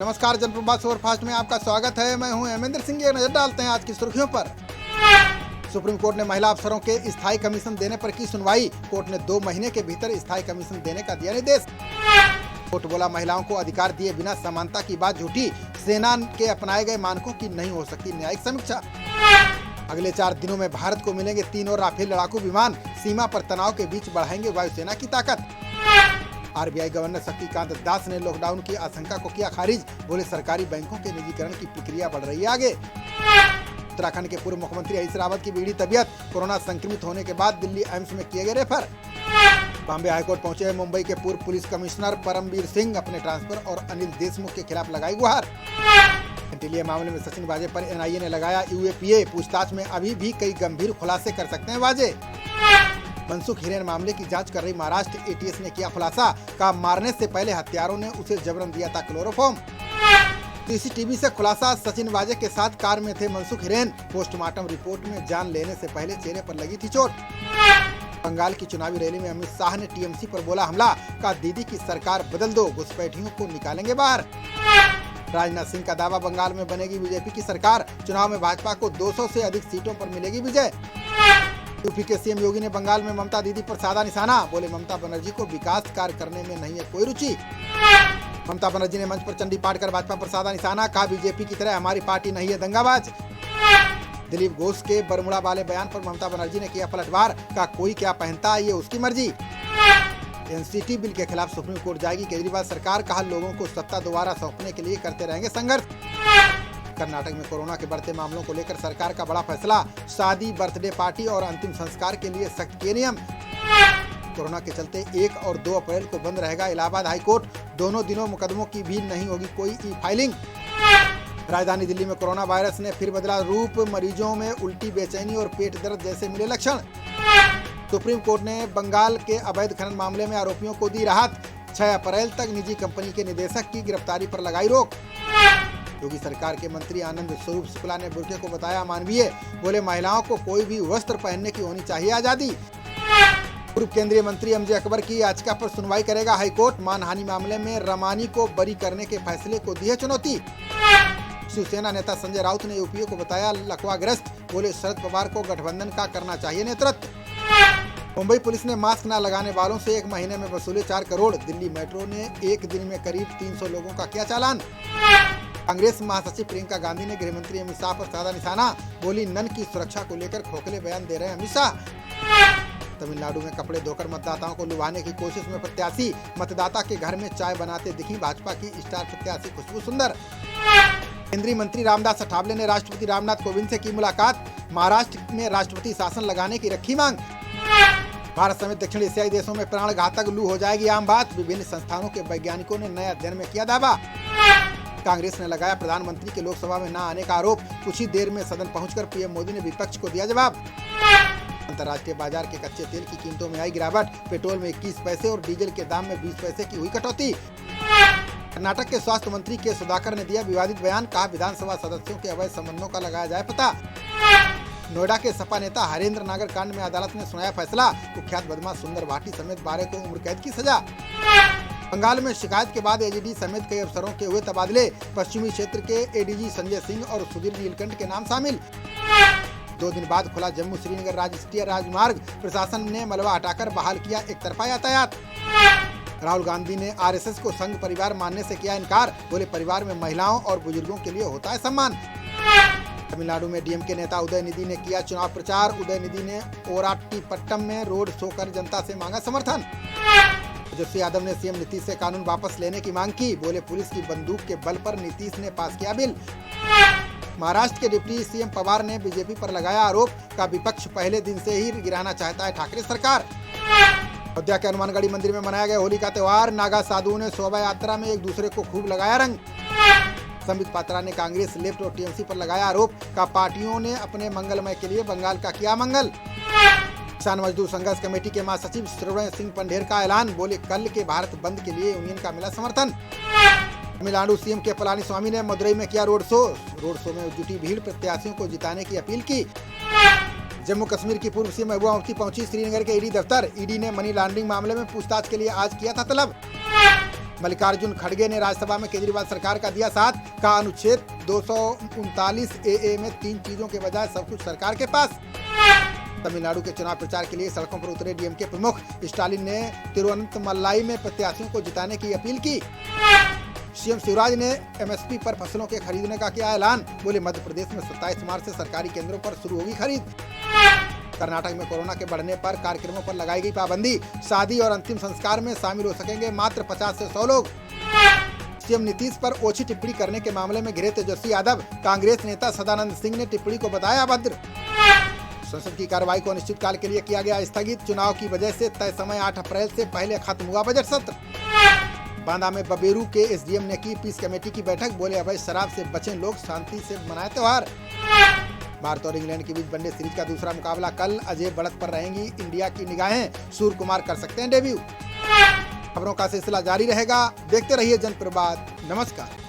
नमस्कार, जनप्रभात सुपरफास्ट में आपका स्वागत है। मैं हूं हेमेंद्र सिंह। एक नजर डालते हैं आज की सुर्खियों पर। सुप्रीम कोर्ट ने महिला अफसरों के स्थायी कमीशन देने पर की सुनवाई। कोर्ट ने 2 महीने के भीतर स्थायी कमीशन देने का दिया निर्देश। कोर्ट बोला, महिलाओं को अधिकार दिए बिना समानता की बात झूठी। सेना के अपनाए गए मानकों की नहीं हो सकती न्यायिक समीक्षा। अगले 4 दिनों में भारत को मिलेंगे 3 और राफेल लड़ाकू विमान। सीमा पर तनाव के बीच बढ़ाएंगे वायुसेना की ताकत। आरबीआई गवर्नर शक्तिकांत दास ने लॉकडाउन की आशंका को किया खारिज। बोले, सरकारी बैंकों के निजीकरण की प्रक्रिया बढ़ रही है आगे। उत्तराखंड के पूर्व मुख्यमंत्री हरीश रावत की बिगड़ी तबियत। कोरोना संक्रमित होने के बाद दिल्ली एम्स में किए गए रेफर। बॉम्बे हाईकोर्ट पहुंचे मुंबई के पूर्व पुलिस कमिश्नर परमवीर सिंह। अपने ट्रांसफर और अनिल देशमुख के खिलाफ लगाई गुहार। एंटीलिया मामले में सचिन वाजे पर एनआईए ने लगाया यूएपीए। पूछताछ में अभी भी कई गंभीर खुलासे कर सकते हैं वाजे। मनसुख हिरेन मामले की जांच कर रही महाराष्ट्र एटीएस ने किया खुलासा। का मारने से पहले हत्यारों ने उसे जबरन दिया था क्लोरोफॉर्म। सीसीटीवी से खुलासा, सचिन वाजे के साथ कार में थे मनसुख हिरेन। पोस्टमार्टम रिपोर्ट में जान लेने से पहले चेहरे पर लगी थी चोट। बंगाल की चुनावी रैली में अमित शाह ने टीएमसी पर बोला हमला। का दीदी की सरकार बदल दो, घुसपैठियों को निकालेंगे बाहर। राजनाथ सिंह का दावा, बंगाल में बनेगी बीजेपी की सरकार। चुनाव में भाजपा को 200 से अधिक सीटों पर मिलेगी विजय। यूपी के सीएम योगी ने बंगाल में ममता दीदी पर साधा निशाना। बोले, ममता बनर्जी को विकास कार्य करने में नहीं है कोई रुचि। ममता बनर्जी ने मंच पर चंडी पाठ कर भाजपा पर साधा निशाना। कहा, बीजेपी की तरह हमारी पार्टी नहीं है दंगाबाज। दिलीप घोष के बरमुड़ा वाले बयान पर ममता बनर्जी ने किया पलटवार। का कोई क्या पहनता है ये उसकी मर्जी। एनसीटी बिल के खिलाफ सुप्रीम कोर्ट जाएगी केजरीवाल सरकार। कहा, लोगों को सत्ता दोबारा सौंपने के लिए करते रहेंगे संघर्ष। कर्नाटक में कोरोना के बढ़ते मामलों को लेकर सरकार का बड़ा फैसला। शादी, बर्थडे पार्टी और अंतिम संस्कार के लिए सख्त किए नियम। कोरोना के चलते 1 और 2 अप्रैल को बंद रहेगा इलाहाबाद हाईकोर्ट। दोनों दिनों मुकदमों की भी नहीं होगी कोई ई फाइलिंग। राजधानी दिल्ली में कोरोना वायरस ने फिर बदला रूप। मरीजों में उल्टी, बेचैनी और पेट दर्द जैसे मिले लक्षण। सुप्रीम कोर्ट ने बंगाल के अवैध खनन मामले में आरोपियों को दी राहत। 6 अप्रैल तक निजी कंपनी के निदेशक की गिरफ्तारी पर लगाई रोक। योगी सरकार के मंत्री आनंद स्वरूप शुक्ला ने बुर्के को बताया मानवीय। बोले, महिलाओं को कोई भी वस्त्र पहनने की होनी चाहिए आजादी। पूर्व केंद्रीय मंत्री एमजे अकबर की याचिका पर सुनवाई करेगा हाईकोर्ट। मानहानि मामले में रमानी को बरी करने के फैसले को दी है चुनौती। शिवसेना नेता संजय राउत ने यूपीए को बताया लकवाग्रस्त। बोले, शरद पवार को गठबंधन का करना चाहिए नेतृत्व। मुंबई पुलिस ने मास्क न लगाने वालों से 1 महीने में वसूले 4 करोड़। दिल्ली मेट्रो ने 1 दिन में करीब 300 लोगों का किया चालान। कांग्रेस महासचिव प्रियंका गांधी ने गृह मंत्री अमित शाह पर साधा निशाना। बोली, नन की सुरक्षा को लेकर खोखले बयान दे रहे हैं अमित शाह। तमिलनाडु में कपड़े धोकर मतदाताओं को लुभाने की कोशिश में प्रत्याशी। मतदाता के घर में चाय बनाते दिखी भाजपा की स्टार प्रत्याशी खुशबू सुंदर। केंद्रीय मंत्री रामदास अठावले ने राष्ट्रपति रामनाथ कोविंद से की मुलाकात। महाराष्ट्र में राष्ट्रपति शासन लगाने की रखी मांग। भारत समेत दक्षिण एशियाई देशों में प्राण घातक लू हो जाएगी आम बात। विभिन्न संस्थानों के वैज्ञानिकों ने नए अध्ययन में किया दावा। कांग्रेस ने लगाया प्रधानमंत्री के लोकसभा में न आने का आरोप। कुछ ही देर में सदन पहुंचकर पीएम मोदी ने विपक्ष को दिया जवाब। अंतर्राष्ट्रीय बाजार के कच्चे तेल की कीमतों में आई गिरावट। पेट्रोल में 21 पैसे और डीजल के दाम में 20 पैसे की हुई कटौती। कर्नाटक के स्वास्थ्य मंत्री के सुधाकर ने दिया विवादित बयान। कहा, विधानसभा सदस्यों के अवैध संबंधों का लगाया जाए पता। नोएडा के सपा नेता हरेंद्र नागर कांड में अदालत ने सुनाया फैसला। कुख्यात बदमाश सुंदर भाटी समेत 12 को उम्र कैद की सजा। बंगाल में शिकायत के बाद एजीडी समेत कई अफसरों के हुए तबादले। पश्चिमी क्षेत्र के एडीजी संजय सिंह और सुधीर नीलकंठ के नाम शामिल। 2 दिन बाद खुला जम्मू श्रीनगर राष्ट्रीय राजमार्ग। प्रशासन ने मलबा हटाकर बहाल किया एक तरफा यातायात। राहुल गांधी ने आरएसएस को संघ परिवार मानने से किया इनकार। बोले, परिवार में महिलाओं और बुजुर्गों के लिए होता है सम्मान। तमिलनाडु में डीएमके नेता उदयनिधि ने किया चुनाव प्रचार। उदयनिधि ने ओराट्टीपट्टम में रोड शो कर जनता से मांगा समर्थन। तेजस्वी यादव ने सीएम नीतीश से कानून वापस लेने की मांग की। बोले, पुलिस की बंदूक के बल पर नीतीश ने पास किया बिल। महाराष्ट्र के डिप्टी सीएम पवार ने बीजेपी पर लगाया आरोप। का विपक्ष पहले दिन से ही गिराना चाहता है ठाकरे सरकार। अयोध्या के हनुमानगढ़ी मंदिर में मनाया गया होली का त्योहार। नागा साधुओं ने शोभा यात्रा में एक दूसरे को खूब लगाया रंग। संबित पात्रा ने कांग्रेस, लेफ्ट और टीएमसी पर लगाया आरोप। का पार्टियों ने अपने मंगलमय के लिए बंगाल का किया मंगल। किसान मजदूर संघर्ष कमेटी के महासचिव श्रवण सिंह पंढेर का ऐलान। बोले, कल के भारत बंद के लिए यूनियन का मिला समर्थन। तमिलनाडु सीएम के पलानीस्वामी ने मदुरई में किया रोड शो। रोड शो में जुटी भीड़ प्रत्याशियों को जिताने की अपील की। जम्मू कश्मीर की पूर्व सीएम महबूबा मुफ्ती पहुंची श्रीनगर के ईडी दफ्तर। ईडी ने मनी लॉन्ड्रिंग मामले में पूछताछ के लिए आज किया था तलब। मल्लिकार्जुन खड़गे ने राज्यसभा में केजरीवाल सरकार का दिया साथ, कहा अनुच्छेद 239 ए में 3 चीजों के बजाय सब कुछ सरकार के पास। तमिलनाडु के चुनाव प्रचार के लिए सड़कों पर उतरे डीएमके प्रमुख स्टालिन ने तिरुवनंतमलाई में प्रत्याशियों को जिताने की अपील की। सीएम शिवराज ने एमएसपी पर फसलों के खरीदने का किया ऐलान, बोले मध्य प्रदेश में 27 मार्च से सरकारी केंद्रों पर शुरू होगी खरीद। कर्नाटक में कोरोना के बढ़ने पर कार्यक्रमों पर लगाई गई पाबंदी, शादी और अंतिम संस्कार में शामिल हो सकेंगे मात्र 50 से 100 लोग। सीएम नीतीश पर ओछी टिप्पणी करने के मामले में घिरे तेजस्वी यादव, कांग्रेस नेता सदानंद सिंह ने टिप्पणी को बताया अभद्र। संसद की कार्रवाई को अनिश्चितकाल के लिए किया गया स्थगित, चुनाव की वजह से तय समय 8 अप्रैल से पहले खत्म हुआ बजट सत्र। बांदा में बबेरू के एसडीएम ने की पीस कमेटी की बैठक, बोले अवैध शराब से बचें लोग, शांति से मनाएं त्योहार। भारत और इंग्लैंड के बीच वनडे सीरीज का दूसरा मुकाबला कल, अजय बढ़त पर रहेंगी इंडिया की निगाहें, सूर्य कुमार कर सकते हैं डेब्यू। खबरों का सिलसिला जारी रहेगा, देखते रहिए जनप्रवाद। नमस्कार।